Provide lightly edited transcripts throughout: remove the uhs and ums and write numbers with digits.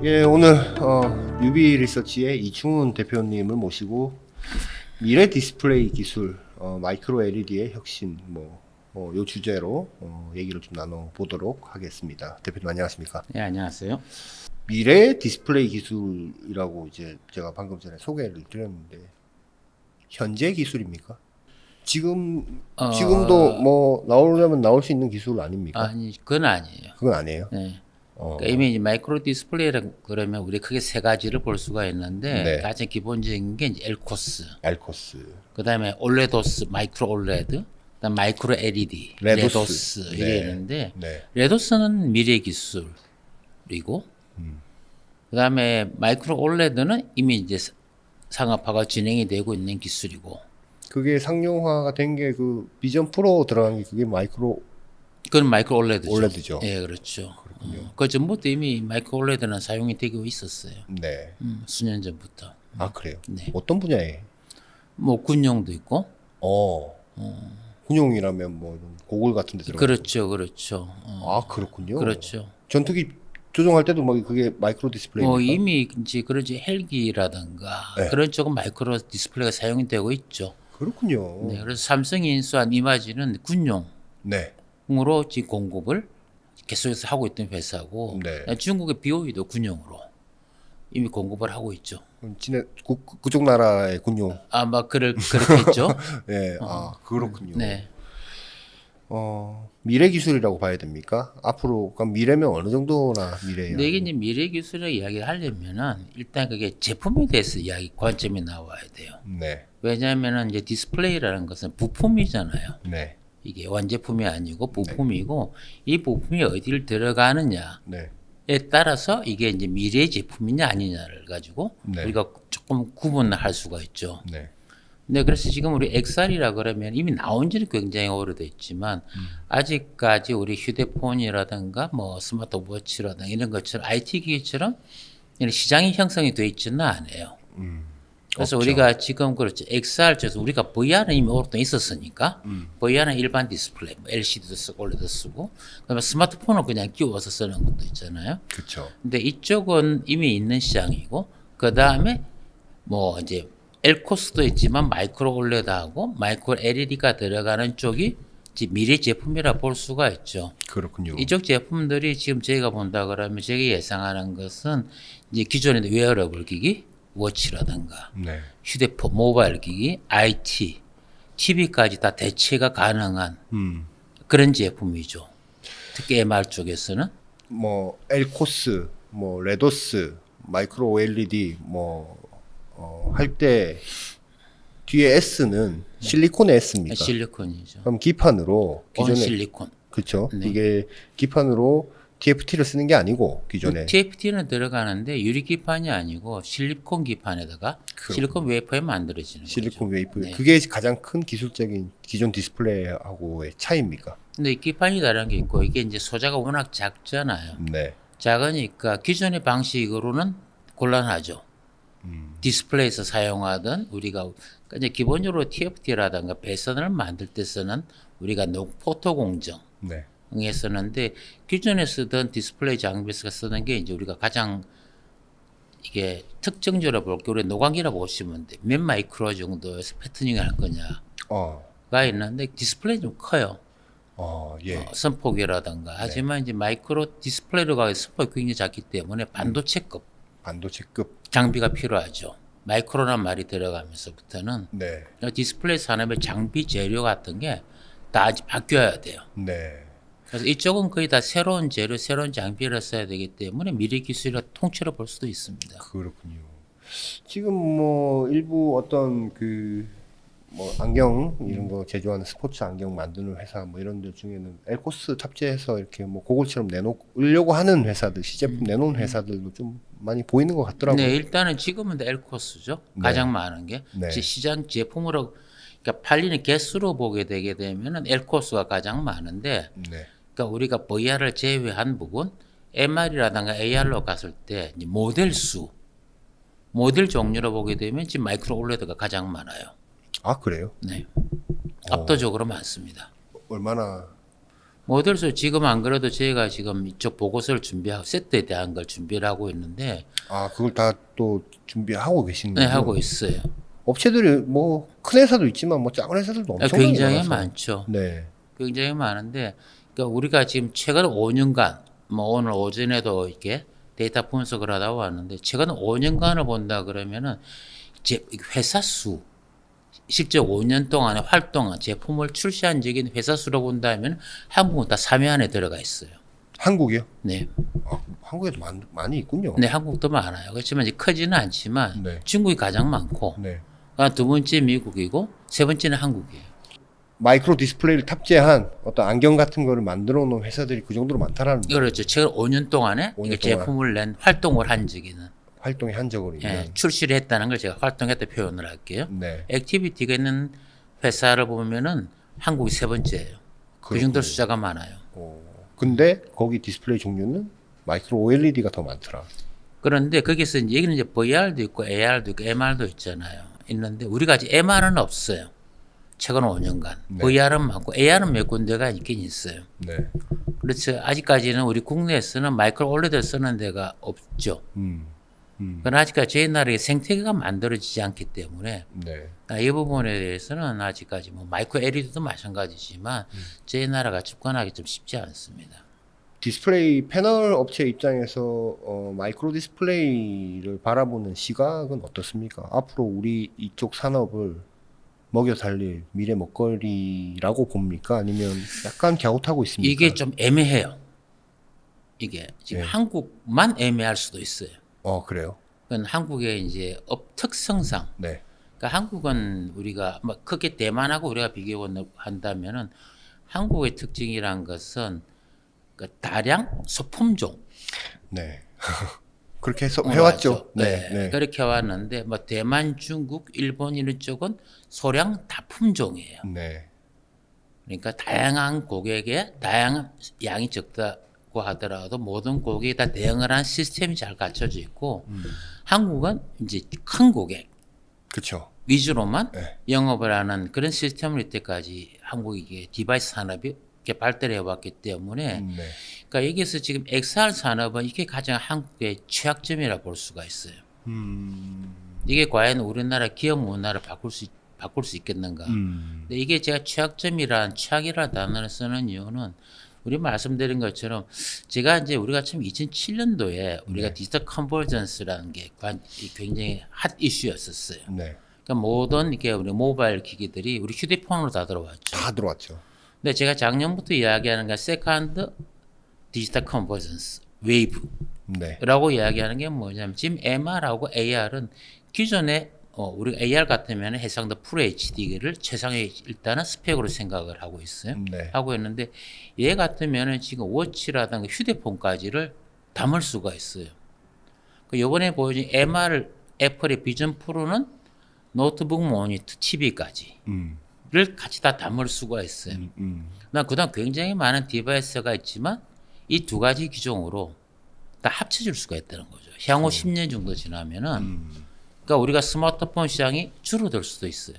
예, 오늘 유비 리서치의 이충훈 대표님을 모시고 미래 디스플레이 기술, 마이크로 LED의 혁신, 요 주제로 얘기를 좀 나눠보도록 하겠습니다. 대표님 안녕하십니까? 네, 안녕하세요. 미래 디스플레이 기술이라고 이제 제가 방금 전에 소개를 드렸는데 현재 기술입니까? 지금도 뭐 나오려면 나올 수 있는 기술 아닙니까? 아니, 그건 아니에요. 그건 아니에요. 네. 어, 그러니까 이미 이제 마이크로 디스플레이라 그러면 우리 크게 세 가지를 볼 수가 있는데 네. 가장 기본적인 게 이제 엘코스, 알코스, 그다음에 올레도스, 마이크로 올레드, 그다음 마이크로 LED, 레도스. 레도스 이게 네. 있는데 네, 레도스는 미래 기술이고 그다음에 마이크로 올레드는 이미 이제 상업화가 진행이 되고 있는 기술이고 그게 상용화가 된 게 그 비전 프로 들어간 게 그게 마이크로 그건 마이크로 올레드죠. 올레드죠. 예, 그렇죠. 그 전부터 이미 마이크로 올레드는 사용이 되고 있었어요. 네. 수년 전부터. 아 그래요? 네. 어떤 분야에? 뭐 군용도 있고. 군용이라면 뭐 이런 고글 같은 데 들어가. 그렇죠, 그렇죠. 아 그렇군요. 그렇죠. 전투기 조종할 때도 막 그게 마이크로 디스플레이입니까? 뭐 이미 이제 그런지 헬기라든가 네. 그런 쪽은 마이크로 디스플레이가 사용이 되고 있죠. 그렇군요. 네, 그래서 삼성이 인수한 이마지는 군용으로 네. 지금 공급을 계속해서 하고 있던 회사고, 네. 중국의 BOE도 군용으로 이미 공급을 하고 있죠. 그럼 그쪽 나라의 군용. 아마 그렇겠죠. 네. 아 그렇군요. 네. 미래 기술이라고 봐야 됩니까? 앞으로 그럼 미래면 어느 정도나 미래예요? 근데 이게 이제 미래 기술을 이야기하려면은 일단 그게 제품에 대해서 이야기 관점이 나와야 돼요. 네. 왜냐하면은 이제 디스플레이라는 것은 부품이잖아요. 네. 이게 완제품이 아니고 부품이고 이 부품이 어디를 들어가느냐에 네. 따라서 이게 이제 미래 제품이냐 아니냐를 가지고 네. 우리가 조금 구분할 수가 있죠. 네. 네, 그래서 지금 우리 XR이라 그러면 이미 나온 지는 굉장히 오래됐지만 아직까지 우리 휴대폰이라든가 뭐 스마트워치라든가 이런 것처럼 IT 기기처럼 이런 시장이 형성이 돼 있지는 않아요. 그래서 없죠. 우리가 지금 그렇죠. XR 쪽에서 우리가 VR은 이미 오랫동안 있었으니까 VR은 일반 디스플레이, 뭐 LCD도 쓰고 OLED도 쓰고 그다음에 스마트폰을 그냥 끼워서 쓰는 것도 있잖아요. 그렇죠. 근데 이쪽은 이미 있는 시장이고 그다음에 뭐 이제 엘코스도 있지만 마이크로 올레드하고 마이크로 LED가 들어가는 쪽이 이제 미래 제품이라 볼 수가 있죠. 그렇군요. 이쪽 제품들이 지금 저희가 본다 그러면 저희가 예상하는 것은 이제 기존의 웨어러블 기기, 워치라든가 네. 휴대폰, 모바일 기기, IT, TV까지 다 대체가 가능한 그런 제품이죠. 특히 MR 쪽에서는 뭐 엘코스, 뭐 레도스, 마이크로 OLED 할 때 뒤에 S는 실리콘의 S입니까? 실리콘이죠. 그럼 기판으로 온 기존에 실리콘. 그렇죠. 네. 이게 기판으로 TFT를 쓰는 게 아니고 기존에 TFT는 들어가는데 유리 기판이 아니고 실리콘 기판에다가 실리콘 웨이퍼에 만들어지는 실리콘 거죠. 웨이프. 네. 그게 가장 큰 기술적인 기존 디스플레이하고의 차이입니까? 근데 이 기판이 다른 게 있고 이게 이제 소자가 워낙 작잖아요. 네. 작으니까 기존의 방식으로는 곤란하죠. 디스플레이에서 사용하던 우리가 그러니까 이제 기본적으로 TFT라든가 배선을 만들 때 쓰는 우리가 포토 공정 네. 에 쓰는데 기존에 쓰던 디스플레이 장비에서 쓰는 게 이제 우리가 가장 이게 특징적으로 볼 게 우리 노광기라고 보시면 돼. 몇 마이크로 정도에서 패터닝을 할 거냐가 있는데 디스플레이 좀 커요. 예. 선폭이라든가 하지만 이제 마이크로 디스플레이로 가서 선폭이 굉장히 작기 때문에 반도체급 반도체급. 장비가 필요하죠. 마이크로란 말이 들어가면서부터는 네. 디스플레이 산업의 장비 재료 같은 게 다 아직 바뀌어야 돼요. 네. 그래서 이쪽은 거의 다 새로운 재료, 새로운 장비를 써야 되기 때문에 미래 기술이라 통째로 볼 수도 있습니다. 그렇군요. 지금 뭐 일부 어떤 뭐 안경 이런 거 제조하는 스포츠 안경 만드는 회사 뭐 이런 데 중에는 엘코스 탑재해서 이렇게 뭐 고글처럼 내놓으려고 하는 회사들, 시제품 내놓은 회사들도 좀 많이 보이는 것 같더라고요. 네, 일단은 지금은 엘코스죠. 네. 가장 많은 게 네. 시장 제품으로 그러니까 팔리는 개수로 보게 되게 되면은 엘코스가 가장 많은데 네. 그러니까 우리가 VR을 제외한 부분 MR이라든가 AR로 갔을 때 이제 모델 수, 모델 종류로 보게 되면 지금 마이크로 올레드가 가장 많아요. 아 그래요? 네, 압도적으로 많습니다. 얼마나 모델서 지금 안 그래도 저희가 지금 이쪽 보고서를 준비하고 세트에 대한 걸 준비를 하고 있는데 아, 그걸 다 또 준비하고 계신 네, 거죠? 하고 있어요. 업체들이 뭐 큰 회사도 있지만 뭐 작은 회사들도 엄청나게 굉장히 많아서. 많죠. 네. 굉장히 많은데 그러니까 우리가 지금 최근 5년간 뭐 오늘 오전에도 이렇게 데이터 분석을 하다 왔는데 최근 5년간을 본다 그러면은 제 회사 수 실제 5년 동안의 활동한 제품을 출시한 적인 회사 수로 본다면 한국은 다 3위 안에 들어가 있어요. 한국이요? 네. 아, 한국에도 많이 있군요. 네, 한국도 많아요. 그렇지만 이제 크지는 않지만 네. 중국이 가장 많고 네. 두 번째 미국이고 세 번째는 한국이에요. 마이크로 디스플레이를 탑재한 어떤 안경 같은 거를 만들어 놓은 회사들이 그 정도로 많다라는 그렇죠. 최근 5년 동안에 5년 이게 동안. 제품을 낸 활동을 한 적이는 활동의 한적으로 예, 있는. 출시를 했다는 걸 제가 활동했다 표현을 할게요. 네. 액티비티가 있는 회사를 보면은 한국이 세 번째예요. 그 정도로 숫자가 많아요. 근데 거기 디스플레이 종류는 마이크로 OLED가 더 많더라. 그런데 거기서 이제 여기는 이제 VR도 있고 AR도 있고 MR도 있잖아요. 있는데 우리가 아직 MR은 없어요. 최근 5년간. 네. VR은 많고 AR은 몇 군데가 있긴 있어요. 네. 그렇죠. 아직까지는 우리 국내에서는 마이크로 OLED를 쓰는 데가 없죠. 그러나 아직까지 저희 나라에 생태계가 만들어지지 않기 때문에 네. 이 부분에 대해서는 아직까지 뭐 마이크로 LED도 마찬가지지만 저희 나라가 접근하기 좀 쉽지 않습니다. 디스플레이 패널 업체 입장에서 마이크로 디스플레이를 바라보는 시각은 어떻습니까? 앞으로 우리 이쪽 산업을 먹여 살릴 미래 먹거리라고 봅니까? 아니면 약간 갸웃하고 있습니까? 이게 좀 애매해요. 이게 지금 네. 한국만 애매할 수도 있어요. 그래요? 그건 한국의 이제 업 특성상. 네. 그러니까 한국은 우리가 뭐 크게 대만하고 우리가 비교한다면은 한국의 특징이란 것은 그 다량 소품종 네. 그렇게 해서 해왔죠. 네, 네. 그렇게 해왔는데 뭐 대만, 중국, 일본 이런 쪽은 소량 다품종이에요. 네. 그러니까 다양한 고객에 다양한 양이 적다고 하더라도 모든 고객에 다 대응을 한 시스템이 잘 갖춰져 있고 한국은 이제 큰 고객 그렇죠. 위주로만 네. 영업을 하는 그런 시스템을 이때까지 한국이 이게 디바이스 산업이 이렇게 발달해 왔기 때문에 네. 그러니까 여기서 지금 XR 산업은 이게 가장 한국의 취약점이라 볼 수가 있어요. 이게 과연 우리나라 기업 문화를 바꿀 수 있겠는가? 근데 이게 제가 취약이라는 단어를 쓰는 이유는 우리 말씀드린 것처럼 제가 이제 우리가 참 2007년도에 우리가 디지털 컨버전스라는 게 굉장히 핫 이슈였었어요. 네. 그러니까 모든 이게 우리 모바일 기기들이 우리 휴대폰으로 다 들어왔죠. 다 들어왔죠. 근데 제가 작년부터 이야기하는 게 세컨드 디지털 컨버전스 웨이브라고 네. 이야기하는 게 뭐냐면 지금 MR하고 AR은 기존에 우리가 AR 같으면 해상도 FHD를 최상의 일단은 스펙으로 생각을 하고 있어요. 네. 하고 있는데 얘 같으면은 지금 워치라든가 휴대폰까지를 담을 수가 있어요. 그 요번에 보여준 MR 애플의 비전 프로는 노트북 모니터 TV까지 를 같이 다 담을 수가 있어요. 그다음 굉장히 많은 디바이스가 있지만 이 두 가지 기종으로 다 합쳐질 수가 있다는 거죠. 향후 10년 정도 지나면은 그러니까 우리가 스마트폰 시장이 줄어들 수도 있어요.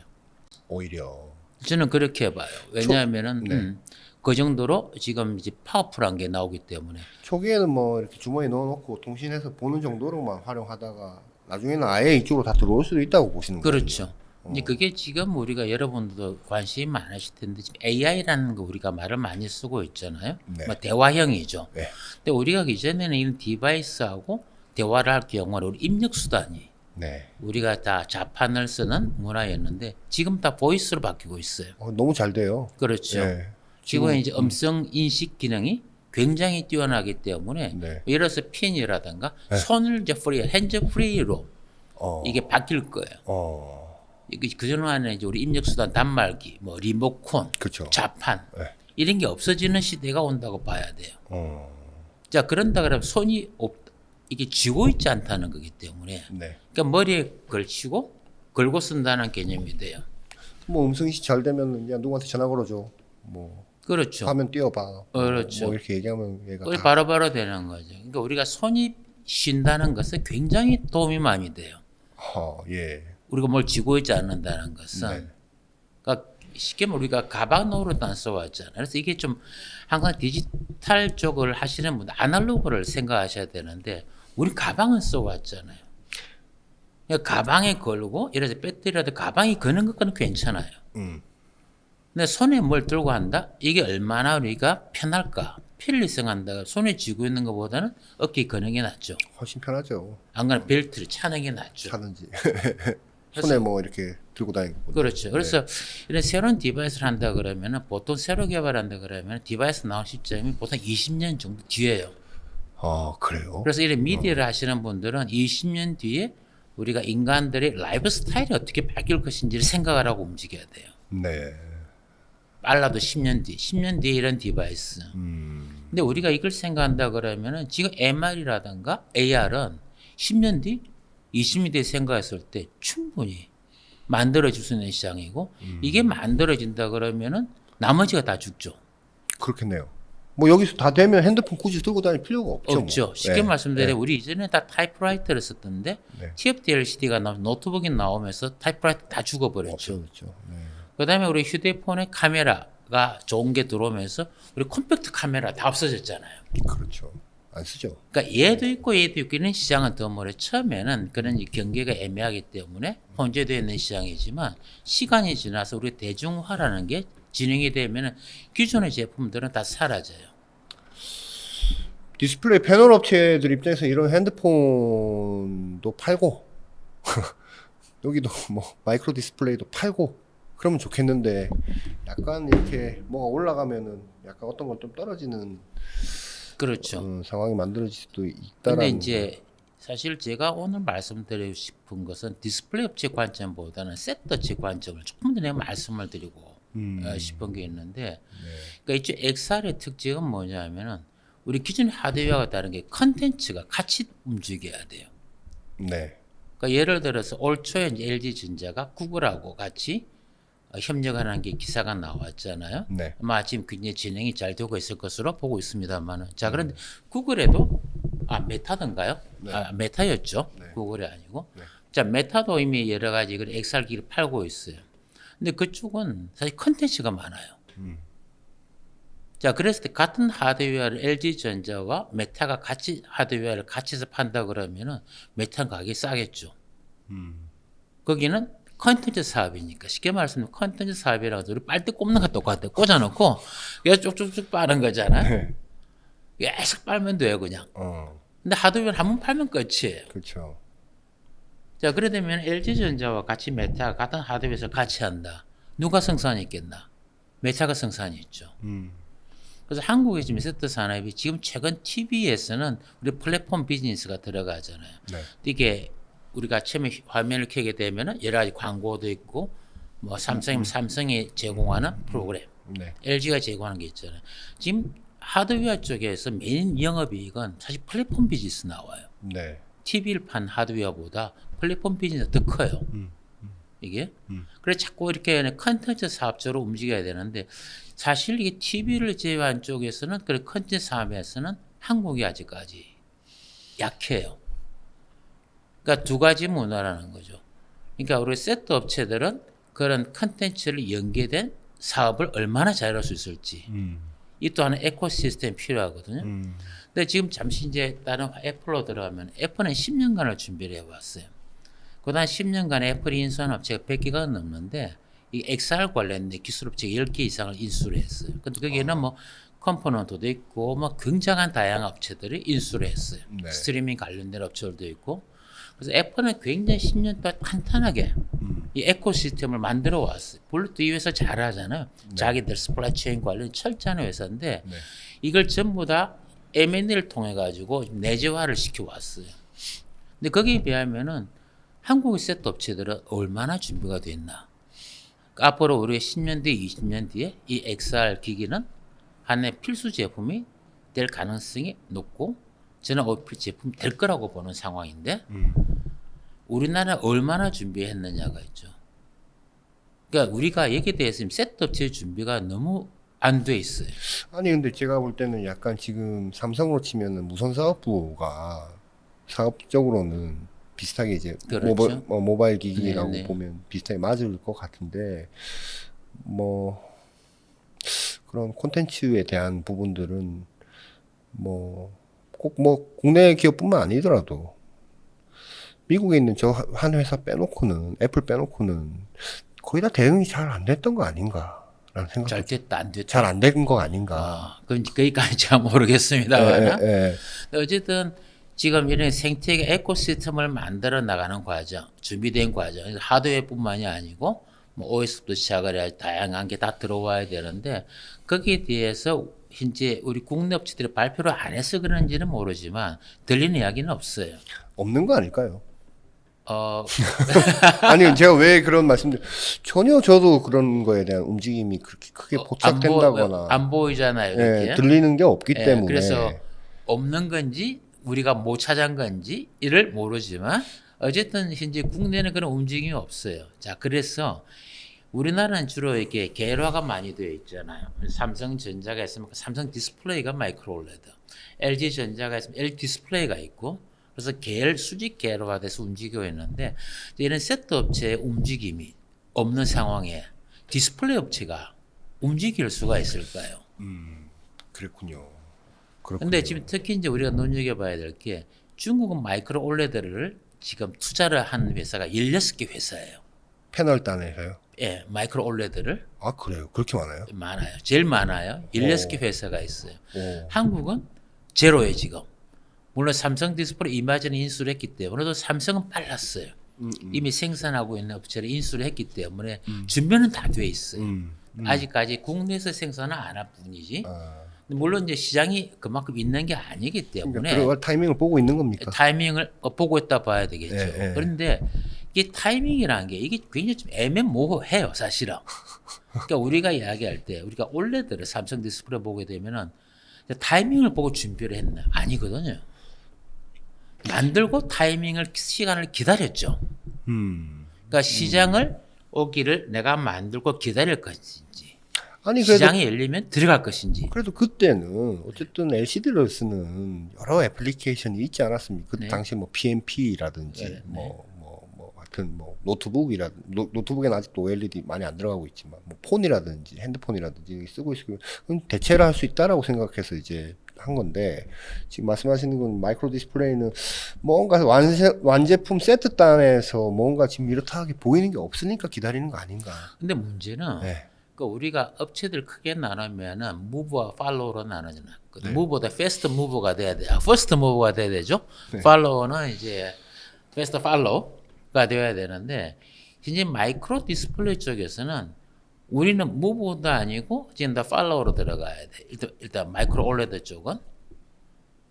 오히려. 저는 그렇게 봐요. 왜냐하면은 네. 그 정도로 지금 이제 파워풀한 게 나오기 때문에 초기에는 뭐 이렇게 주머니에 넣어놓고 통신해서 보는 정도로만 활용하다가 나중에는 아예 이쪽으로 다 들어올 수도 있다고 보시는 거예요. 그렇죠. 이제 그게 지금 우리가 여러분들도 관심이 많으실 텐데 지금 AI라는 거 우리가 말을 많이 쓰고 있잖아요. 네. 뭐 대화형이죠. 네. 근데 우리가 이전에는 이런 디바이스하고 대화를 할 경우는 우리 입력 수단이 네. 우리가 다 자판을 쓰는 문화였는데 지금 다 보이스로 바뀌고 있어요. 너무 잘 돼요. 그렇죠. 네. 지금 이제 음성 인식 기능이 굉장히 뛰어나기 때문에 네. 예를 들어서 핀이라든가 손을 이제 핸즈 프리로 이게 바뀔 거예요. 그전에는 이제 우리 입력수단 단말기, 뭐 리모컨, 그렇죠. 자판 네. 이런 게 없어지는 시대가 온다고 봐야 돼요. 자 그런다 그러면 이게 쥐고 있지 않다는 거기 때문에 네. 그러니까 머리에 걸고 쓴다는 개념이 돼요. 뭐 음성인식 잘 되면 야 누구한테 전화 걸어줘. 뭐 그렇죠. 화면 띄워봐. 그렇죠. 뭐 이렇게 얘기하면 얘가 그게 다. 바로바로 되는 거죠. 그러니까 우리가 손이 쉰다는 것은 굉장히 도움이 많이 돼요. 예. 우리가 뭘 쥐고 있지 않는다는 것은 네. 그러니까 쉽게 말하면 우리가 가방으로도 안 써왔잖아요. 그래서 이게 좀 항상 디지털 쪽을 하시는 분들 아날로그를 생각하셔야 되는데 우리 가방은 써왔잖아요. 그러니까 가방에 걸고 예를 들어 배터리라도 가방에 거는 것은 괜찮아요. 근데 손에 뭘 들고 한다? 이게 얼마나 우리가 편할까? 편리성한다. 손에 쥐고 있는 것보다는 어깨에 거는 게 낫죠. 훨씬 편하죠. 안 그러면 벨트를 차는 게 낫죠. 차든지 손에 뭐 이렇게 들고 다니고. 그렇죠. 그래서 이런 새로운 디바이스를 한다 그러면은 보통 새로 개발한다 그러면 디바이스 나온 시점이 보통 20년 정도 뒤에요. 아 그래요? 그래서 이런 미디어를 하시는 분들은 20년 뒤에 우리가 인간들의 라이프 스타일이 어떻게 바뀔 것인지를 생각을 하고 움직여야 돼요. 네. 빨라도 10년 뒤, 10년 뒤에 이런 디바이스. 근데 우리가 이걸 생각한다 그러면은 지금 MR이라든가 AR은 10년 뒤, 20년 뒤에 생각했을 때 충분히 만들어질 수 있는 시장이고 이게 만들어진다 그러면은 나머지가 다 죽죠. 그렇겠네요. 뭐 여기서 다 되면 핸드폰 굳이 들고 다닐 필요가 없죠. 없죠. 뭐. 쉽게 네. 말씀드리면 네. 우리 이전에 다 타이프라이터를 썼던데 네. TFT LCD가 노트북이 나오면서 타이프라이터 다 죽어버렸죠. 없어졌죠. 네. 그다음에 우리 휴대폰의 카메라가 좋은 게 들어오면서 우리 컴팩트 카메라 다 없어졌잖아요. 그렇죠. 안 쓰죠. 그러니까 얘도 있고 이런 시장은 더 뭐래 처음에는 그런 경계가 애매하기 때문에 혼재되어 있는 시장이지만 시간이 지나서 우리 대중화라는 게 진행이 되면은 기존의 제품들은 다 사라져요. 디스플레이 패널 업체들 입장에서 이런 핸드폰도 팔고 여기도 뭐 마이크로 디스플레이도 팔고 그러면 좋겠는데 약간 이렇게 뭐가 올라가면은 약간 어떤 건 좀 떨어지는 그렇죠. 상황이 만들어질 수도 근데 있다라는. 이제 사실 제가 오늘 말씀드리고 싶은 것은 디스플레이 업체 관점보다는 셋 업체 관점을 조금 더 내가 말씀을 드리고 싶은 게 있는데 그러니까 이쪽 XR의 특징은 뭐냐면은 우리 기존의 하드웨어와 다른 게 컨텐츠가 같이 움직여야 돼요. 네. 그러니까 예를 들어서 올 초에 이제 LG전자가 구글하고 같이 협력하는 게 기사가 나왔잖아요. 네. 아마 지금 굉장히 진행이 잘 되고 있을 것으로 보고 있습니다만은 자 그런데 구글에도 메타던가요? 네. 메타였죠. 네. 구글이 아니고. 네. 자 메타도 이미 여러 가지 그 XR 기기를 팔고 있어요. 근데 그쪽은 사실 컨텐츠가 많아요. 자 그랬을 때 같은 하드웨어를 LG전자와 메타가 같이 하드웨어를 같이 해서 판다 그러면은 메타 가격이 싸겠죠. 거기는 컨텐츠 사업이니까 쉽게 말하면 컨텐츠 사업이라고 해서 우리 빨대 꼽는 거 똑같아. 꽂아놓고 그냥 쭉쭉쭉 빠는 거잖아요. 네. 계속 빨면 돼요 그냥. 근데 하드웨어 한 번 팔면 끝이에요. 그렇죠. 자 그래 되면 LG전자와 같이 메타가 같은 하드웨어에서 같이 한다. 누가 생산이 있겠나? 메타가 생산이 있죠. 그래서 한국의 지금 세트 산업이 지금 최근 TV에서는 우리 플랫폼 비즈니스가 들어가잖아요. 네. 이게 우리가 처음에 화면을 켜게 되면은 여러 가지 광고도 있고 뭐 삼성이면 삼성이 제공하는 프로그램, 네. LG가 제공하는 게 있잖아요. 지금 하드웨어 쪽에서 메인 영업이익은 사실 플랫폼 비즈니스 나와요. 네. TV를 판 하드웨어보다 플랫폼 비즈니스가 더 커요. 이게. 그래서 자꾸 이렇게 컨텐츠 사업적으로 움직여야 되는데 사실 이게 TV를 제외한 쪽에서는 그 컨텐츠 사업에서는 한국이 아직까지 약해요. 그러니까 두 가지 문화라는 거죠. 그러니까 우리 세트 업체들은 그런 컨텐츠를 연계된 사업을 얼마나 잘할 수 있을지 이 또한 에코시스템이 필요하거든요. 근데 지금 잠시 이제 다른 애플로 들어가면 애플은 10년간을 준비를 해왔어요. 그다음 10년간 애플이 인수한 업체가 100개가 넘는데 이 XR 관련된 기술 업체가 10개 이상을 인수를 했어요. 근데 거기에는 뭐 컴포넌트도 있고 뭐 굉장한 다양한 업체들이 인수를 했어요. 네. 스트리밍 관련된 업체들도 있고 그래서 애플은 굉장히 10년 동안 탄탄하게 이 에코시스템을 만들어 왔어요. 블루투스 이 회사 잘하잖아요. 자기들 스플라이 체인 관련 철저한 회사인데 네. 이걸 전부 다 M&A를 통해 가지고 내재화를 시켜 왔어요. 근데 거기에 비하면은 한국의 세트 업체들은 얼마나 준비가 돼 있나? 그러니까 앞으로 우리가 10년 뒤, 20년 뒤에 이 XR 기기는 하나의 필수 제품이 될 가능성이 높고 저는 제품이 될 거라고 보는 상황인데 우리나라 얼마나 준비했느냐가 있죠. 그러니까 우리가 여기에 대해서 지금 세트 업체 준비가 너무 안 돼 있어요. 아니 근데 제가 볼 때는 약간 지금 삼성으로 치면은 무선사업부가 사업적으로는 비슷하게 이제 그렇죠. 모바일 기기라고 네네. 보면 비슷하게 맞을 것 같은데 뭐 그런 콘텐츠에 대한 부분들은 뭐 꼭 뭐 국내 기업뿐만 아니더라도 미국에 있는 저 한 회사 빼놓고는 애플 빼놓고는 거의 다 대응이 잘 안 됐던 거 아닌가라는 생각도 잘 됐다 안 됐다. 잘 안 된 거 아닌가. 그건 거기까지 잘 예, 모르겠습니다만 예. 어쨌든 지금 이런 생태계 에코시스템을 만들어 나가는 과정, 준비된 과정, 하드웨어뿐만이 아니고 뭐 OS부터 시작을 해야 다양한 게 다 들어와야 되는데 거기에 대해서 현재 우리 국내 업체들이 발표를 안 해서 그런지는 모르지만 들리는 이야기는 없어요. 없는 거 아닐까요? 어, 아니 제가 왜 그런 말씀들 전혀 저도 그런 거에 대한 움직임이 그렇게 크게 포착된다거나 안 보이잖아요, 예, 이렇게. 들리는 게 없기 예, 때문에 그래서 없는 건지 우리가 못 찾은 건지 이를 모르지만 어쨌든 현재 국내는 그런 움직임이 없어요. 자, 그래서 우리나라는 주로 이렇게 계열화가 많이 되어 있잖아요. 삼성전자가 있으면 삼성 디스플레이가 마이크로 올레드, LG전자가 있으면 L 디스플레이가 있고 그래서 계열 수직 계열화돼서 움직이고 있는데 이런 세트 업체의 움직임이 없는 상황에 디스플레이 업체가 움직일 수가 있을까요? 그랬군요. 근데 지금 특히 이제 우리가 눈여겨봐야 될 게 중국은 마이크로 올레드를 지금 투자를 한 회사가 16개 회사예요. 패널 단에서요. 예, 마이크로 올레드를 아 그래요? 그렇게 많아요? 많아요. 제일 많아요. 16개 회사가 있어요. 오. 한국은 제로예요, 지금. 물론 삼성 디스플레이 이마진을 인수를 했기 때문에도 삼성은 빨랐어요. 이미 생산하고 있는 업체를 인수를 했기 때문에 준비는 다 돼 있어요. 아직까지 국내에서 생산은 안 할 뿐이지. 아, 물론 이제 시장이 그만큼 있는 게 아니기 때문에 그러니까 그 타이밍을 보고 있는 겁니까? 타이밍을 보고 있다 봐야 되겠죠. 예, 예. 그런데 이게 타이밍이라는 게 이게 굉장히 좀 애매모호해요, 사실은. 그러니까 우리가 이야기할 때 우리가 올레드를 삼성 디스플레이 보게 되면은 타이밍을 보고 준비를 했나? 아니거든요. 만들고 타이밍을 시간을 기다렸죠. 그러니까 시장을 오기를 내가 만들고 기다릴 것인지 아니 그래도 시장이 열리면 들어갈 것인지. 그래도 그때는 어쨌든 LCD를 쓰는 여러 애플리케이션이 있지 않았습니까? 그 네. 당시 뭐 PMP라든지 네, 뭐 하여튼 뭐 노트북에는 아직도 OLED 많이 안 들어가고 있지만 뭐 폰이라든지 핸드폰이라든지 쓰고 있으면 그건 대체를 할 수 있다라고 생각해서 이제 한 건데 지금 말씀하시는 건 마이크로 디스플레이는 뭔가 완제품 세트 단에서 뭔가 지금 이렇다하게 보이는 게 없으니까 기다리는 거 아닌가? 근데 문제는 네. 그 우리가 업체들 크게 나누면은 무브와 팔로우로 나누잖아. 네. 무브보다 패스트 무브가 돼야 돼. 퍼스트 무브가 돼야 되죠. 네. 팔로우는 이제 패스트 팔로우가 되어야 되는데 현재 마이크로 디스플레이 쪽에서는 우리는 무브도 아니고 지금 다 팔로우로 들어가야 돼. 일단 마이크로 올레드 쪽은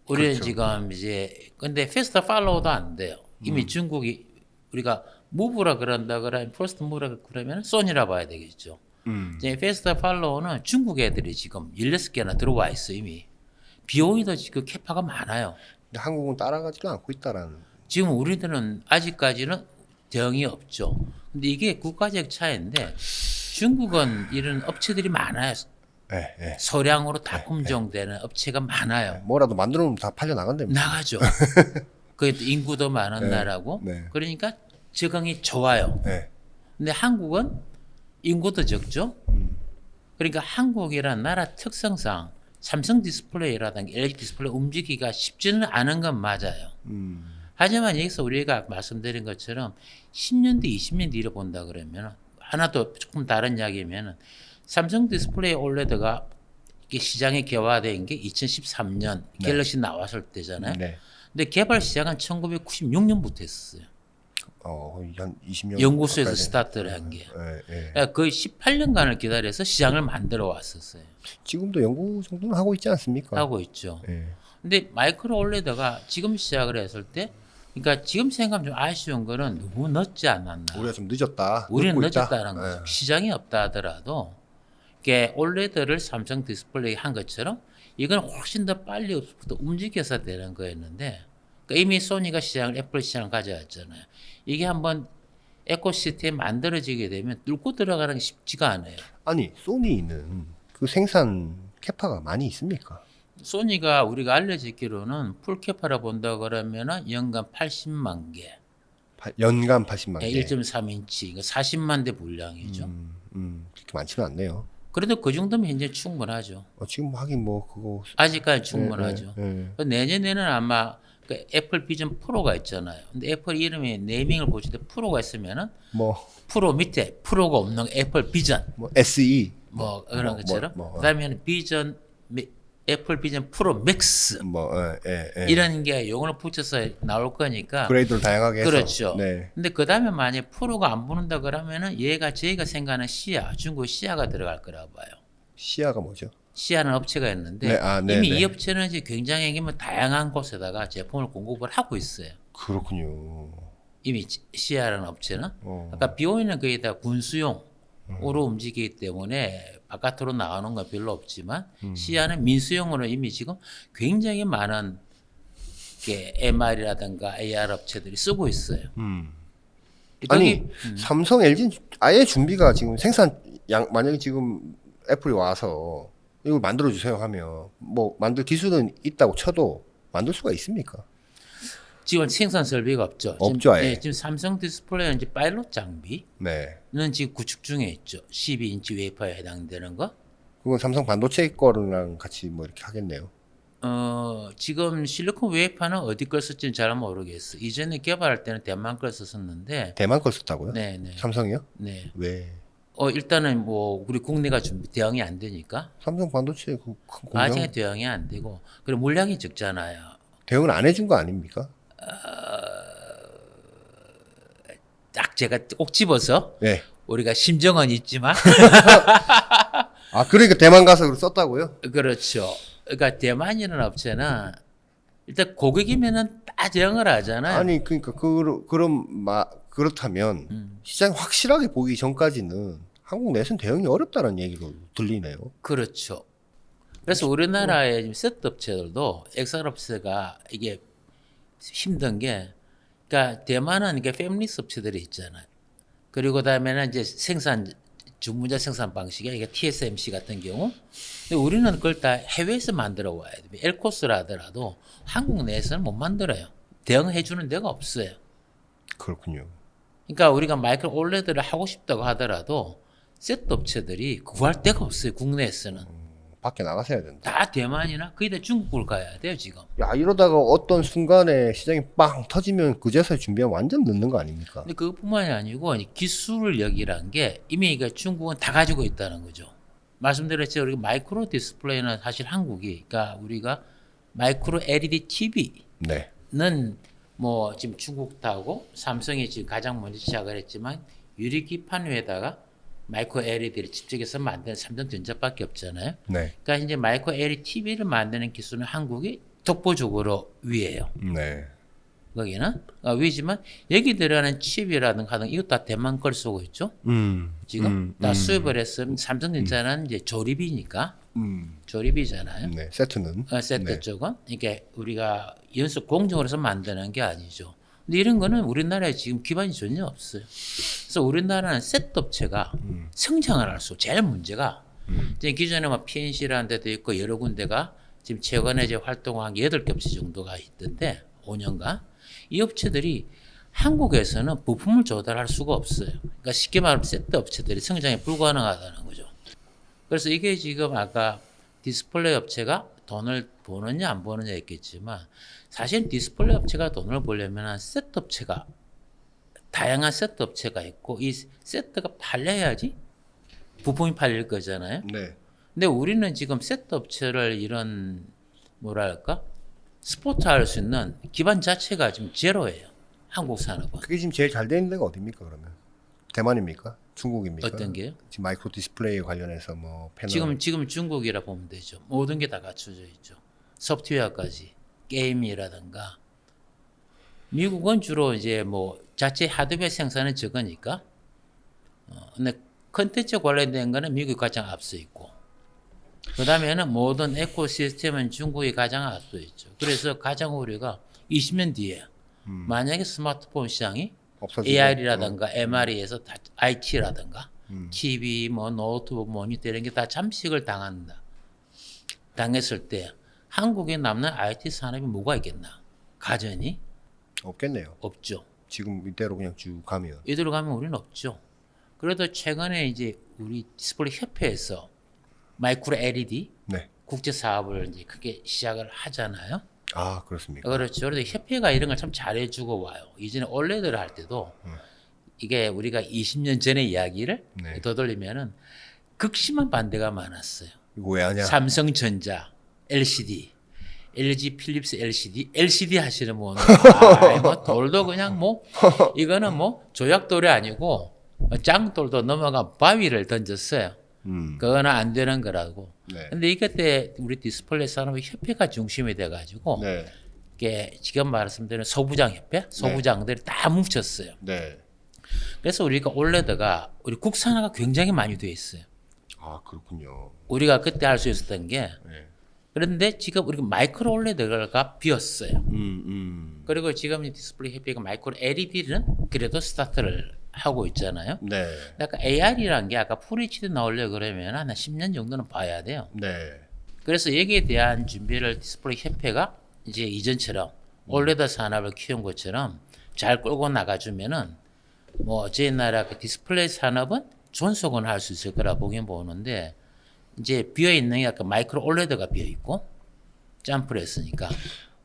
우리는 그렇죠. 지금 이제 근데 패스트 팔로우도 안 돼요. 이미 중국이 우리가 무브라 그런다 그러면 퍼스트 무브라 그러면 소니라 봐야 되겠죠. 이제 패스트 팔로우는 중국 애들이 지금 16개나 들어와 있어 이미. 비용이도 지금 캐파가 많아요. 근데 한국은 따라가지도 않고 있다라는. 지금 우리들은 아직까지는 대응이 없죠. 근데 이게 국가적 차이인데 중국은 이런 업체들이 많아요. 예, 예. 소량으로 다 품종되는 업체가 많아요. 뭐라도 만들어 놓으면 다 팔려 나간답니다. 나가죠. 그 인구도 많은 나라고. 네. 그러니까 적응이 좋아요. 네. 근데 한국은 인구도 적죠. 그러니까 한국이라는 나라 특성상 삼성 디스플레이라든가 LG 디스플레이 움직이기가 쉽지는 않은 건 맞아요. 하지만 여기서 우리가 말씀드린 것처럼 10년 뒤, 20년 뒤로 본다 그러면 하나 더 조금 다른 이야기면은 삼성 디스플레이 올레드가 이게 시장에 개화된 게 2013년 갤럭시 나왔을 때잖아요. 네. 근데 개발 시작은 1996년부터 했었어요. 한 20년 연구소에서 가까이 스타트를 한 게. 예, 예. 그러니까 거의 18년간을 기다려서 시장을 만들어 왔었어요. 지금도 연구 정도는 하고 있지 않습니까? 하고 있죠. 예. 근데 마이크로 올레드가 지금 시작을 했을 때, 그러니까 지금 생각하면 좀 아쉬운 거는 너무 늦지 않았나. 우리가 좀 늦었다. 우리는 늦고 있다. 늦었다는 거죠. 예. 시장이 없다 하더라도, 이게 올레드를 삼성 디스플레이 한 것처럼 이건 훨씬 더 빨리 움직여서 되는 거였는데, 그러니까 이미 소니가 시장을 애플 시장을 가져왔잖아요. 이게 한번 에코시스템 만들어지게 되면 뚫고 들어가는 게 쉽지가 않아요. 아니 소니는 그 생산 캐파가 많이 있습니까? 소니가 우리가 알려지기로는 풀캐파라 본다 그러면은 연간 80만 개, 연간 80만 개. 1.3인치, 40만 대 분량이죠. 그렇게 많지는 않네요. 그래도 그 정도면 현재 충분하죠. 지금 하긴 뭐 그거 아직까지 충분하죠. 예. 내년에는 아마 그 애플 비전 프로가 있잖아요. 근데 애플 이름에 네이밍을 고칠 때 프로가 있으면은 뭐 프로 밑에 프로가 없는 애플 비전 SE 뭐 그런 것처럼 뭐, 그다음에는 비전 애플 비전 프로 맥스 예. 이런 게 용어를 붙여서 나올 거니까 그레이드를 다양하게 해서 그렇죠. 네. 근데 그 다음에 만약 프로가 안 붙는다 그러면은 얘가 저희가 생각하는 시아 중국 시아가 들어갈 거라고 봐요. 시야가 뭐죠? 시아는 업체가 있는데 네, 이미 네. 이 업체는 이제 굉장히 뭐 다양한 곳에다가 제품을 공급을 하고 있어요. 그렇군요. 이미 시아라는 업체는 어. 아까 비오이는 거의 다 군수용으로 움직이기 때문에 바깥으로 나오는 건 별로 없지만 시아는 민수용으로 이미 지금 굉장히 많은 게 MR이라든가 AR 업체들이 쓰고 있어요. 아니 삼성, LG는 아예 준비가 지금 생산 만약에 지금 애플이 와서 이걸 만들어 주세요 하면 뭐 만들 기술은 있다고 쳐도 만들 수가 있습니까? 지금 생산 설비가 없죠. 없죠, 아예. 지금 삼성 디스플레이는 이제 파일럿 장비는 네. 지금 구축 중에 있죠. 12인치 웨이퍼에 해당되는 거. 그건 삼성 반도체 거랑 같이 뭐 이렇게 하겠네요. 지금 실리콘 웨이퍼는 어디 걸 쓸지는 잘 모르겠어. 이전에 개발할 때는 대만 걸 썼었는데. 대만 걸 썼다고요? 네. 삼성이요? 네. 왜? 일단은 뭐 우리 국내가 준비 대응이 안 되니까. 삼성 반도체 그 공장 아직 대응이 안 되고. 그리고 물량이 적잖아요. 대응을 안 해준 거 아닙니까? 딱 제가 꼭 집어서 네. 우리가 심정은 있지만 그러니까 대만 가서 썼다고요? 그렇죠. 그러니까 대만이라는 업체는 일단 고객이면은 다 대응을 하잖아요. 아니 그러니까 그렇다면 시장이 확실하게 보기 전까지는 한국 내에서는 대응이 어렵다는 얘기로 들리네요. 그렇죠. 그래서 우리나라의 지금 세트 업체들도 엑셀 업체가 이게 힘든 게, 그러니까 대만은 이게 패밀리스 업체들이 있잖아요. 그리고 그다음에는 이제 주문자 생산 방식이 이게 TSMC 같은 경우. 근데 우리는 그걸 다 해외에서 만들어 와야 돼. 엘코스라 하더라도 한국 내에서는 못 만들어요. 대응해 주는 데가 없어요. 그렇군요. 그러니까 우리가 마이크로 올레드를 하고 싶다고 하더라도 세트 업체들이 구할 데가 없어요. 국내에서는. 밖에 나가서 해야 된다. 다 대만이나 거의 다 중국을 가야 돼요 지금. 야 이러다가 어떤 순간에 시장이 빵 터지면 그제서야 준비하면 완전 늦는 거 아닙니까? 근데 그것뿐만이 아니고 기술 역이란 게 이미 이게 중국은 다 가지고 있다는 거죠. 말씀드렸죠. 우리가 마이크로 디스플레이는 사실 한국이, 그러니까 우리가 마이크로 LED TV는 네. 뭐 지금 중국하고 삼성이 지금 가장 먼저 시작을 했지만 유리기판 위에다가 마이크로 LED를 집적해서 만드는 삼성전자밖에 없잖아요. 네. 그러니까 이제 마이크로 LED TV를 만드는 기술은 한국이 독보적으로 위에요. 네. 거기는 위지만 여기 들어가는 칩이라든가 하는 이것 다 대만 걸 쓰고 있죠. 지금 다 수입을 했으면 삼성전자는 이제 조립이니까 조립이잖아요. 네. 세트는. 세트 네. 쪽은 이게 우리가 연속 공정으로서 만드는 게 아니죠. 근데 이런 거는 우리나라에 지금 기반이 전혀 없어요. 그래서 우리나라는 세트 업체가 성장을 할수록 제일 문제가 이제 기존에 뭐 PNC라는 데도 있고 여러 군데가 지금 최근에 이제 활동한 게 8개 업체 정도가 있던데 5년간 이 업체들이 한국에서는 부품을 조달할 수가 없어요. 그러니까 쉽게 말하면 세트 업체들이 성장이 불가능하다는 거죠. 그래서 이게 지금 아까 디스플레이 업체가 돈을 버느냐 안 버느냐 했겠지만 사실 디스플레이 업체가 돈을 벌려면 세트 업체가 다양한 세트 업체가 있고 이 세트가 팔려야지 부품이 팔릴 거잖아요. 네. 근데 우리는 지금 세트 업체를 이런 뭐랄까 스포트 할 수 있는 기반 자체가 지금 제로예요. 한국 산업은. 그게 지금 제일 잘 되는 데가 어디입니까 그러면? 대만입니까? 중국입니까? 어떤 게요? 지금 마이크로 디스플레이 관련해서 뭐 패널. 지금 중국이라 보면 되죠. 모든 게 다 갖춰져 있죠. 소프트웨어까지 게임이라든가. 미국은 주로 이제 뭐 자체 하드웨어 생산은 적으니까. 근데 컨텐츠 관련된 거는 미국이 가장 앞서 있고. 그 다음에는 모든 에코시스템은 중국이 가장 앞서 있죠. 그래서 가장 우리가 20년 뒤에 만약에 스마트폰 시장이 없어지고. AR이라든가 MR에서 다 IT라든가 TV, 뭐 노트북, 모니터 이런 게 다 잠식을 당했을 때 한국에 남는 IT 산업이 뭐가 있겠나? 가전이 없겠네요. 없죠. 지금 이대로 그냥 쭉 가면. 이대로 가면 우리는 없죠. 그래도 최근에 이제 우리 디스플레이 협회에서 마이크로 LED 네. 국제 사업을 이제 크게 시작을 하잖아요. 아, 그렇습니까? 그렇죠. 그런데 협회가 이런 걸 참 잘해주고 와요. 이전에 올레드를 할 때도 이게 우리가 20년 전의 이야기를 네. 되돌리면은 극심한 반대가 많았어요. 이거 왜 하냐? 삼성전자, LCD, LG 필립스 LCD 하시는 분은 뭐 돌도 그냥 뭐 이거는 뭐 조약돌이 아니고 짱돌도 넘어가 바위를 던졌어요. 그거는 안 되는 거라고. 네. 근데 이때 우리 디스플레이 산업의 협회가 중심이 돼가지고 네. 이게 지금 말씀드린 소부장 협회, 소부장들이 다 뭉쳤어요. 네. 그래서 우리가 올레드가 우리 국산화가 굉장히 많이 돼 있어요. 아, 그렇군요. 우리가 그때 할 수 있었던 게 네. 그런데 지금 우리가 마이크로 올레드가 비었어요. 음. 그리고 지금 이 디스플레이 협회가 마이크로 LED는 그래도 스타트를 하고 있잖아요. 네. 그러니까 AR이란 게 아까 FHD 나오려 그러면 한 10년 정도는 봐야 돼요. 네. 그래서 여기에 대한 준비를 디스플레이 협회가 이제 이전처럼 올레드 산업을 키운 것처럼 잘 끌고 나가주면은 뭐 저희 나라 그 디스플레이 산업은 존속은 할 수 있을 거라 보긴 보는데 이제 비어 있는 게 약간 마이크로 올레드가 비어 있고 점프를 했으니까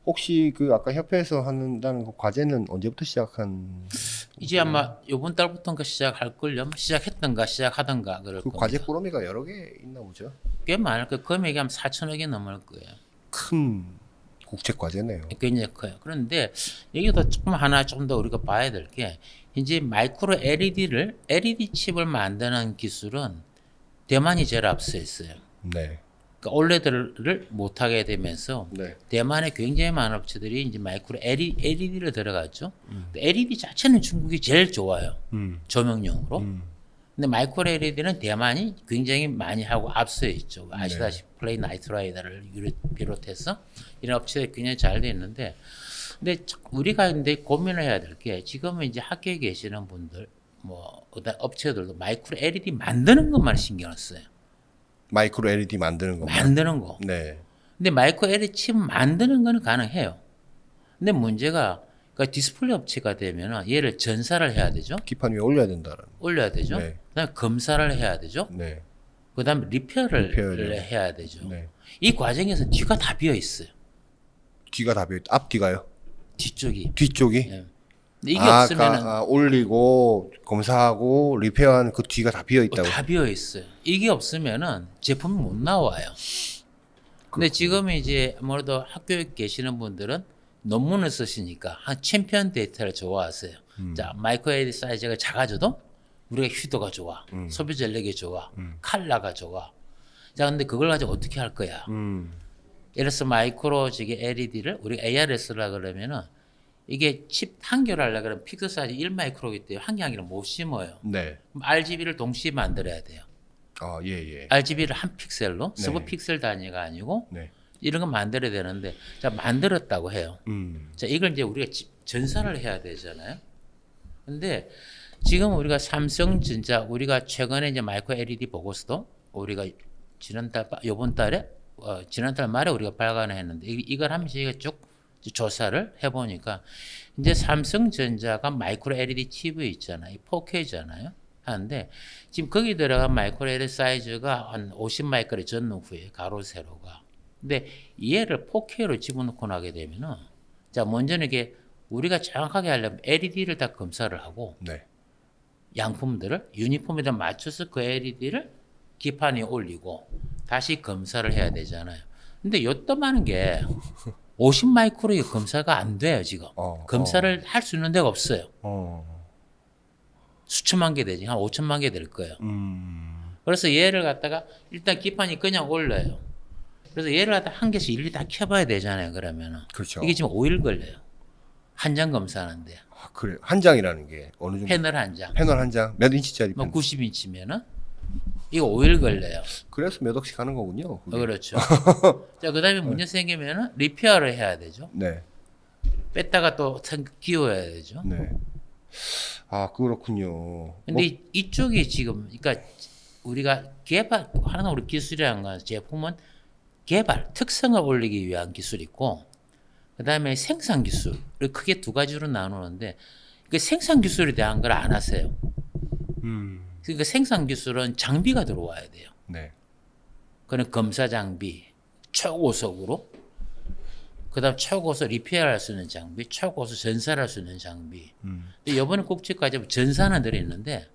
혹시 그 아까 협회에서 한다는 그 과제는 언제부터 시작한 이제 아마 이번 달부터인가 시작할 걸요. 시작했던가 시작하던가 그럴 그 겁니다. 과제 꾸러미가 여러 개 있나 보죠? 꽤 많을 거예요. 금액이 한 4천억이 넘을 거예요. 큰 국책 과제네요. 굉장히 커요. 그런데 여기도 조금 하나 좀 더 우리가 봐야 될 게 이제 마이크로 LED 칩을 만드는 기술은 대만이 제일 앞서 있어요. 네. 그러니까 올레드를 못하게 되면서 네. 대만에 굉장히 많은 업체들이 이제 마이크로 LED를 들어갔죠. LED 자체는 중국이 제일 좋아요. 조명용으로. 근데 마이크로 LED는 대만이 굉장히 많이 하고 앞서 있죠. 아시다시피 플레이 나이트라이더를 비롯해서 이런 업체들이 굉장히 잘 돼 있는데, 근데 우리가 근데 고민을 해야 될 게 지금은 이제 학교에 계시는 분들, 뭐 그다음 업체들도 마이크로 LED 만드는 것만 신경을 써요. 마이크로 LED 만드는 거. 만드는 거. 네. 근데 마이크로 LED 칩 만드는 거는 가능해요. 근데 문제가 그러니까 디스플레이 업체가 되면 얘를 전사를 해야 되죠. 기판 위에 올려야 된다는. 올려야 되죠. 네. 그다음에 검사를 해야 되죠. 네. 그다음에 리페어를 리페어를. 해야 되죠. 네. 이 과정에서 뒤가 다 비어 있어요. 뒤가 다 비어 있. 앞뒤가요? 뒤쪽이. 뒤쪽이? 예. 근데 이게 없으면은 올리고 검사하고 리페어한 그 뒤가 다 비어 있다고. 다 비어 있어요. 이게 없으면은 제품이 못 나와요. 근데 지금 이제 아무래도 학교에 계시는 분들은 논문을 쓰시니까 한 챔피언 데이터를 좋아하세요. 자, 마이크로 LED 사이즈가 작아져도 우리가 휴도가 좋아, 소비 전력이 좋아, 컬러가 좋아. 자, 근데 그걸 가지고 어떻게 할 거야? 예를 들어서 마이크로 저기 LED를 우리 ARS라 그러면은 이게 칩 한 개를 하려고 그러면 픽셀 사이즈 1마이크로이기 때문에 한 개 한 개를 못 심어요. 네. 그럼 RGB를 동시에 만들어야 돼요. 아, 예, 예. RGB를 한 픽셀로 네. 서브 픽셀 단위가 아니고 네. 이런 거 만들어야 되는데 자 만들었다고 해요. 음. 자 이걸 이제 우리가 전산을 해야 되잖아요. 근데 지금 우리가 삼성전자 우리가 최근에 이제 마이크로 LED 보고서도 우리가 지난달 요번 달에 지난달 말에 우리가 발간을 했는데 이걸 하면서 저희가 쭉 조사를 해보니까 이제 삼성전자가 마이크로 LED TV 있잖아요. 4K잖아요. 하는데 지금 거기 들어간 마이크로 LED 사이즈가 한 50마이크로 전후 후에 가로 세로가. 근데 얘를 4K로 집어넣고 나게 되면은 자 먼저는 이게 우리가 정확하게 하려면 LED를 다 검사를 하고 네. 양품들을 유니폼에다 맞춰서 그 LED를 기판 위에 올리고 다시 검사를 해야 되잖아요. 근데 요또많은 게 50마이크로의 검사가 안 돼요 지금. 검사를 할 수 있는 데가 없어요. 수천만 개 되지 한 5천만 개 될 거예요. 그래서 얘를 갖다가 일단 기판이 그냥 올려요. 그래서 얘를 갖다 한 개씩 일일이 다 켜봐야 되잖아요. 그러면은 그렇죠. 이게 지금 5일 걸려요. 한 장 검사하는데 아, 그래. 한 장이라는 게 어느 정도? 패널 한 장. 패널 한 장. 몇 인치짜리 뭐 패널? 90인치면은 이거 5일 걸려요. 그래서 몇 억씩 하는 거군요. 그게. 그렇죠. 자, 그다음에 문제 생기면은 리페어를 해야 되죠. 네. 뺐다가 또 끼워야 되죠. 네. 아, 그렇군요. 근데 이쪽이 지금 그러니까 우리가 하나 우리 기술이라는 건 제품은 개발 특성을 올리기 위한 기술이 있고 그다음에 생산 기술을 크게 두 가지로 나누는데 그 생산 기술에 대한 걸 안 하세요. 그러니까 생산 기술은 장비가 들어와야 돼요. 네. 그는 검사 장비, 초고속으로, 그다음 초고속 리페어할 수 있는 장비, 초고속 전사할 수 있는 장비. 근데 이번에 국제까지 전사는 들어있는데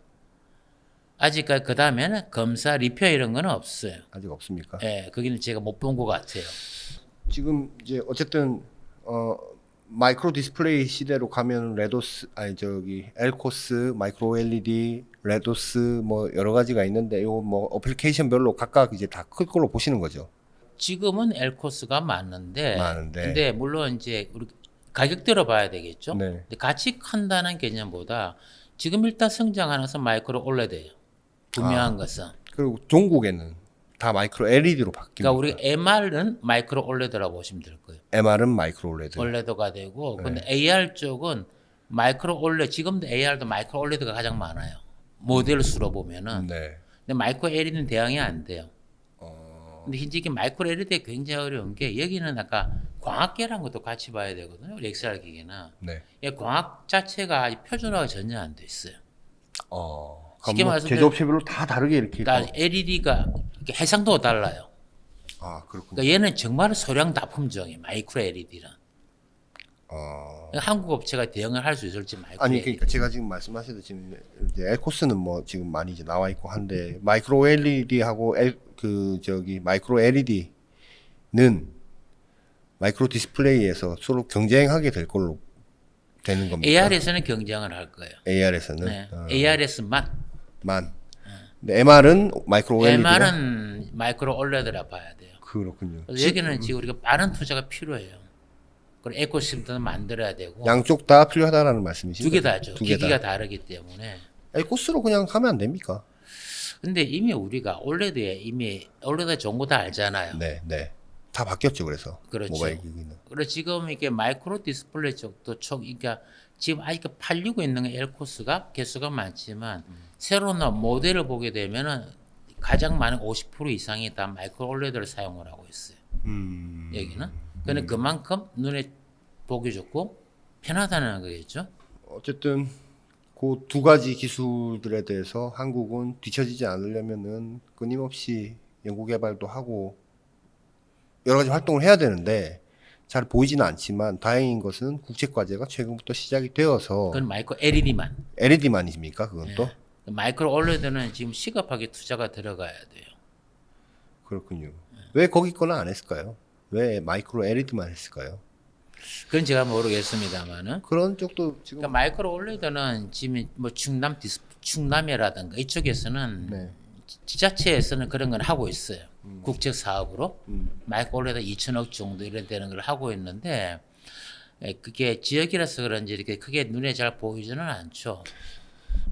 아직까지 그 다음에는 검사, 리페어 이런 거는 없어요. 아직 없습니까? 예, 거기는 제가 못 본 것 같아요. 지금 이제 어쨌든 마이크로 디스플레이 시대로 가면 레도스 아니 저기 엘코스, 마이크로 LED, 레도스 뭐 여러 가지가 있는데 요 뭐 어플리케이션별로 각각 이제 다 클 걸로 보시는 거죠. 지금은 엘코스가 많은데, 많은데. 근데 물론 이제 우리 가격대로 봐야 되겠죠. 네. 근데 같이 큰다는 개념보다 지금 일단 성장하는 것은 마이크로 올레드예요. 분명한 것은. 그리고 종국에는 다 마이크로 LED로 바뀝니다. 그러니까 우리 MR은 마이크로 올레드라고 보시면 될 거예요. MR은 마이크로 OLED. 올레드가 되고, 근데 AR 쪽은 마이크로 올레드, 지금도 AR도 마이크로 올레드가 가장 많아요. 모델 수로 보면은. 네. 근데 마이크로 LED는 대응이 안 돼요. 근데 현재 마이크로 LED가 굉장히 어려운 게 여기는 아까 광학계라는 것도 같이 봐야 되거든요. 우리 XR 기기는. 네. 이 광학 자체가 아직 표준화가 전혀 안 돼 있어요. 쉽게 뭐 말해서 제조업체별로 다 다르게 이렇게. 그러니까 LED가 해상도가 달라요. 아 그렇군요. 그러니까 얘는 정말 소량 다품종이에요. 마이크로 LED는. 그러니까 한국 업체가 대응을 할 수 있을지 마이크로 아니 LED. 그러니까 제가 지금 말씀하셔도 지금 이제 엘코스는 뭐 지금 많이 이제 나와 있고 한데 마이크로 LED하고 그 저기 마이크로 LED는 마이크로 디스플레이에서 서로 경쟁하게 될 걸로 되는 겁니다. AR에서는 경쟁을 할 거예요. AR에서는 네. ARS만. 근데 MR은 마이크로 OLED가 MR은 마이크로 올레드라 봐야 돼요. 그렇군요. 그래서 여기는 지금 우리가 빠른 투자가 필요해요. 그리고 에코시스템도 만들어야 되고 양쪽 다 필요하다라는 말씀이시죠? 두 개 다죠. 두개 다. 기기가 다르기 때문에. 엘코스로 그냥 하면 안 됩니까? 근데 이미 우리가 올레드에 이미 올레드 좋은 거 다 알잖아요. 네, 네. 다 바뀌었죠. 그래서 그렇죠. 모바일 기기는. 그리고 지금 이게 마이크로 디스플레이 쪽도 그러니까 지금 아직 팔리고 있는 엘코스가 개수가 많지만 새로운 모델을 보게 되면은 가장 많은 50% 이상이 다 마이크로 올레드를 사용을 하고 있어요. 여기는. 근데 그만큼 눈에 보기 좋고 편하다는 거겠죠. 어쨌든 그 두 가지 기술들에 대해서 한국은 뒤처지지 않으려면은 끊임없이 연구 개발도 하고 여러 가지 활동을 해야 되는데 잘 보이지는 않지만 다행인 것은 국책 과제가 최근부터 시작이 되어서 그건 마이크로 LED만. LED만입니까? 그건 또 마이크로 올레드는 지금 시급하게 투자가 들어가야 돼요. 그렇군요. 왜 거기 거는 안 했을까요? 왜 마이크로 LED만 했을까요? 그건 제가 모르겠습니다만은. 그런 쪽도 지금 그러니까 마이크로 올레드는 지금 뭐 충남이라든가 이쪽에서는 네. 지자체에서는 그런 건 하고 있어요. 국책 사업으로 마이크로 올레드 2천억 정도 이런 되는 걸 하고 있는데 그게 지역이라서 그런지 이렇게 크게 눈에 잘 보이지는 않죠.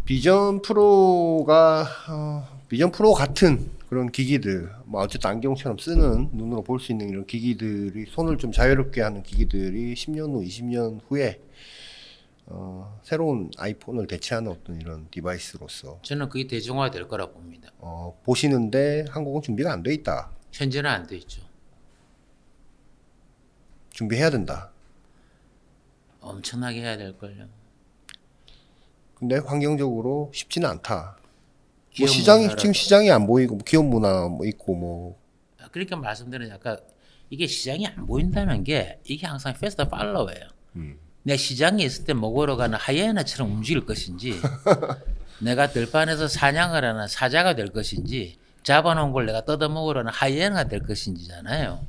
비전 프로 같은 그런 기기들, 뭐 어쨌든 안경처럼 쓰는 눈으로 볼 수 있는 이런 기기들이 손을 좀 자유롭게 하는 기기들이 10년 후, 20년 후에 새로운 아이폰을 대체하는 어떤 이런 디바이스로서 저는 그게 대중화될 거라 봅니다. 보시는데 한국은 준비가 안 돼 있다. 현재는 안 돼 있죠. 준비해야 된다. 엄청나게 해야 될 걸요. 근데 환경적으로 쉽지는 않다. 뭐 기업 시장이 문화라도. 지금 시장이 안 보이고 뭐 기업 문화 뭐 있고 뭐 그러니까 말씀드린 아까 이게 시장이 안 보인다는 게 이게 항상 패스트 팔로우예요. 내 시장에 있을 때 먹으러 가는 하이에나처럼 움직일 것인지 내가 들판에서 사냥을 하는 사자가 될 것인지 잡아놓은 걸 내가 뜯어먹으려는 하이에나가 될 것인지잖아요.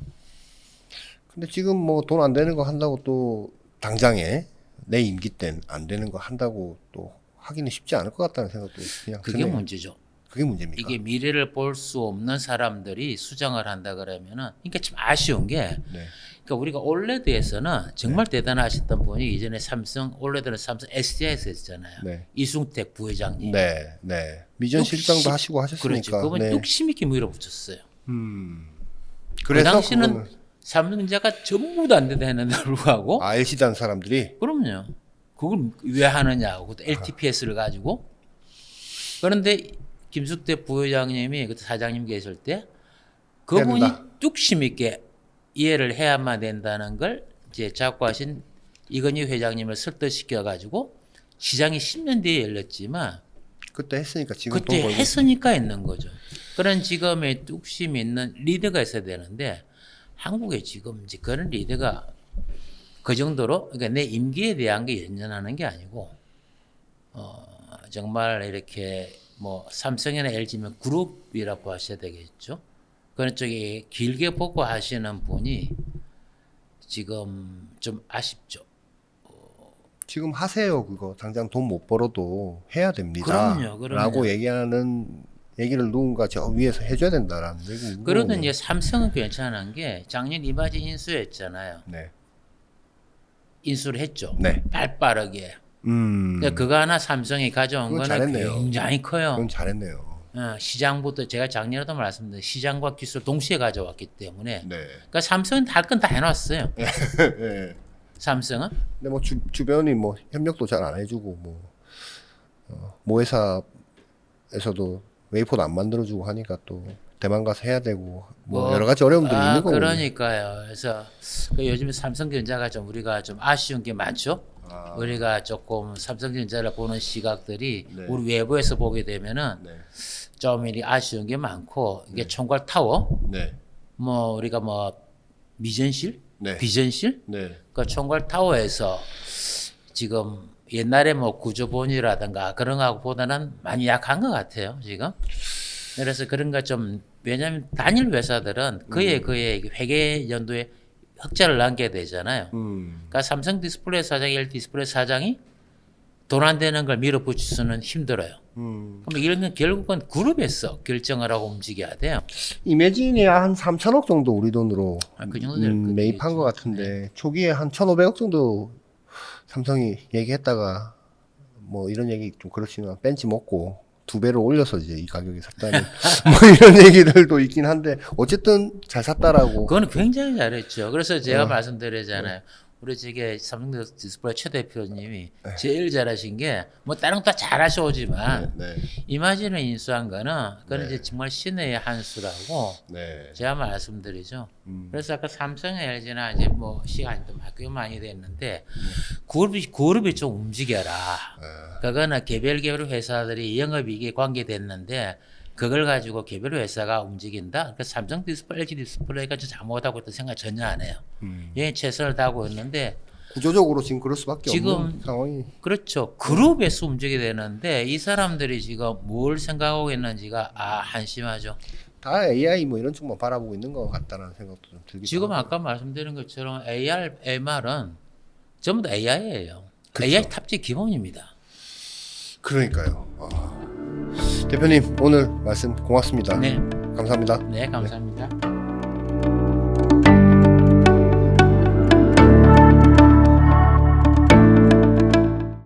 근데 지금 뭐 돈 안 되는 거 한다고 또 당장에 내 임기 땐 안 되는 거 한다고 또 하기는 쉽지 않을 것 같다는 생각도 그냥 그게 드네요. 문제죠. 그게 문제입니까? 이게 미래를 볼 수 없는 사람들이 수정을 한다 그러면은 그러니까 참 아쉬운 게 네. 그러니까 우리가 올레드에서는 정말 대단하셨던 분이 이전에 삼성 올레드는 삼성 SDI에서 했잖아요. 네. 이승택 부회장님. 네, 네. 미전 실장도 하시고 하셨으니까. 그렇죠. 그분 네. 뚝심 있게 밀어붙였어요. 그 그래서 당시는 그거는 삼성자가 전부도 안 된다 했는데 불구하고 LC단 사람들이 그럼요. 그걸 왜 하느냐고. 그것도 LTPS를 가지고. 그런데 김숙대 부회장님이 그때 사장님 계실 때 그분이 된다. 뚝심 있게 이해를 해야만 된다는 걸 이제 잡고 하신 이건희 회장님을 설득시켜 가지고 시장이 10년 뒤에 열렸지만 그때 했으니까 지금 그때 돈 벌고 했으니까 있는 거죠. 그런 지금의 뚝심이 있는 리더가 있어야 되는데 한국에 지금 이제 그런 리더가 그 정도로 그러니까 내 임기에 대한 게 연연하는 게 아니고 정말 이렇게 뭐 삼성이나 LG면 그룹이라고 하셔야 되겠죠. 그런 쪽에 길게 보고 하시는 분이 지금 좀 아쉽죠. 지금 하세요. 그거 당장 돈 못 벌어도 해야 됩니다. 그럼요. 라고 얘기하는 얘기를 누군가 저 위에서 해줘야 된다라는 얘기인 그러던 거거든요. 이제 삼성은 괜찮은 게 작년 이바지 인수했잖아요. 네. 인수를 했죠. 네. 발빠르게. 그러니까 그거 하나 삼성이 가져온 그건 거는 잘했네요. 굉장히 커요. 그건 잘했네요. 시장부터 제가 작년에도 말씀드린 시장과 기술 동시에 가져왔기 때문에 네. 그러니까 삼성은 할 건 다 해놨어요. 네. 삼성은 근데 뭐 주변이 뭐 협력도 잘 안 해주고 모 회사에서도 웨이포도 안 만들어주고 하니까 또 대만 가서 해야 되고 뭐 여러 가지 어려움들이 있는 거고. 그러니까요. 그래서 요즘 삼성전자가 좀 우리가 좀 아쉬운 게 많죠. 우리가 조금 삼성전자를 보는 시각들이 네. 우리 외부에서 보게 되면은 네. 좀 이리 아쉬운 게 많고 이게 총괄 타워 네. 뭐 우리가 뭐 미전실, 네. 비전실 네. 그 총괄 타워에서 지금 옛날에 뭐 구조본이라든가 그런 거보다는 많이 약한 것 같아요 지금. 그래서 그런 거 좀 왜냐하면 단일 회사들은 그의 회계 연도에 흑자를 남게 되잖아요. 그러니까 삼성 디스플레이 사장, LG 디스플레이 사장이 돈 안 되는 걸 밀어붙일 수는 힘들어요. 그럼 이런 건 결국은 그룹에서 결정을 하고 움직여야 돼요. 이매진이 한 3천억 정도 우리 돈으로 그 정도 될 거겠죠. 매입한 것 같은데 초기에 한 1,500억 정도 삼성이 얘기했다가 뭐 이런 얘기 좀 그렇지만 벤치 먹고 2배를 올려서 이제 이 가격에 샀다는 뭐 이런 얘기들도 있긴 한데 어쨌든 잘 샀다라고. 그거는 굉장히 잘했죠. 그래서 제가 말씀드리잖아요. 우리 저게 삼성 디스플레이 최 대표님이 제일 잘하신 게 뭐 다른 거 다 잘하셔오지만 네. 이마진을 인수한 거는 그건 네. 이제 정말 신의 한 수라고 네. 제가 말씀드리죠. 그래서 아까 삼성, LG나 이제 뭐 시간이 좀 꽤 많이 됐는데 그룹이 좀 움직여라. 그거는 개별 회사들이 영업이익에 관계됐는데 그걸 가지고 개별 회사가 움직인다. 그러니까 삼성 디스플레이, LG 디스플레이가 잘못하고 있다는 생각 전혀 안 해요. 얘 최선을 다하고 있는데 구조적으로 지금 그럴 수밖에 지금 없는 상황이. 그렇죠. 그룹에서 움직이게 되는데 이 사람들이 지금 뭘 생각하고 있는지가 한심하죠. 다 AI 뭐 이런 쪽만 바라보고 있는 것 같다는 생각도 좀 들기도 지금 하고. 아까 말씀드린 것처럼 AR, MR은 전부 다 AI예요. 그쵸. AI 탑재 기본입니다. 그러니까요. 대표님 오늘 말씀 고맙습니다. 네, 감사합니다. 네, 감사합니다.